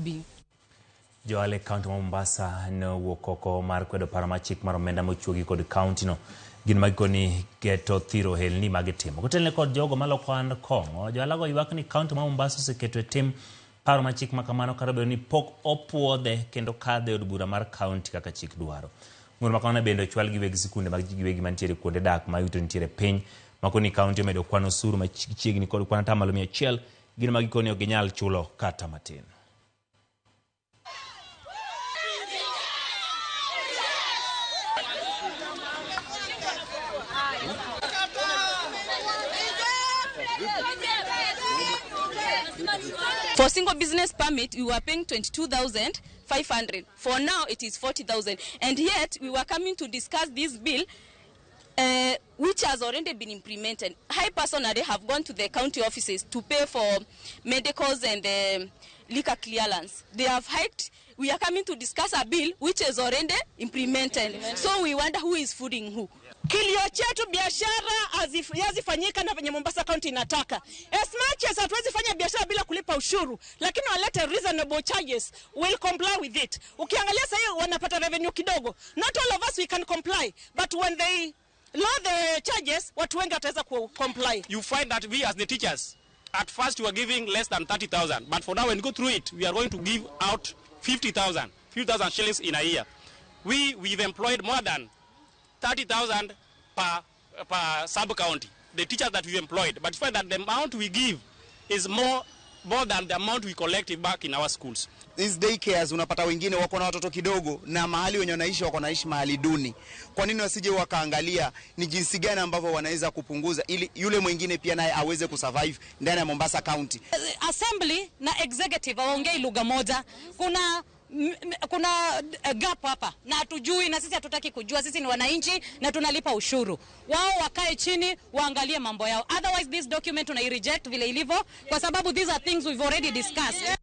Nairobi. Jo-ohala kaonti ma Mombasa no wuok oko mar kwedo paro mar chik mar omenda mochuogi kod kaonti no. Gin magikoni keto thiro helni magitimo. Kotelne kod jogo maloko hand kong'o, jo-ohala go ywak ni kaonti ma Mombasa oseketo e tim paro mar chik makamano kata bedo ni pok opuodhe kendo kadhe od bura mar kaonti kaka chik dwaro. Ng'ur makamano bende ochwal gi weg sikunde mag ji giwegi mantiere kuonde dak ma yuto nitiere piny. Makoni kaonti omedo kwan osuru machiegni kod kwan atamalo 100. Gin magikoni ok ginyal chulo kata matin. For single business permit, we were paying 22,500. For now, it is 40,000. And yet, we were coming to discuss this bill, which has already been implemented. I personally have gone to the county offices to pay for medicals and liquor clearance. They have hiked. We are coming to discuss a bill which is already implemented. So we wonder who is fooding who. Kilio chetu biashara hazifanyika na venye Mombasa County inataka. As much as hatuwezi fanya biashara bila kulipa ushuru, lakini walete reasonable charges, we'll comply with it. Ukiangalia sasa wanapata revenue kidogo. Not all of us we can comply, but when they lower the charges, watu wengi wataweza comply. You find that we as the teachers, at first we were giving less than 30,000, but for now when you go through it, we are going to give out 50,000 shillings in a year. We've employed more than 30,000 per sub-county, the teachers that we employed. But find that the amount we give is more than the amount we collect back in our schools. These daycares unapata wengine wako na watoto kidogo na mahali wenye wanaishi wako naishi mahali duni. Kwa nini wasije wakaangalia ni jinsi gani ambavyo wanaweza kupunguza ili yule mwingine pia naye aweze kusurvive ndani ya Mombasa County. Assembly na executive waongei lugha moja. Kuna gap hapa na hatujui na sisi hatutaki kujua. Sisi ni wananchi na tunalipa ushuru. Wao wakae chini waangalie mambo yao. Otherwise this document tunai reject vile ilivyo kwa sababu these are things we've already discussed.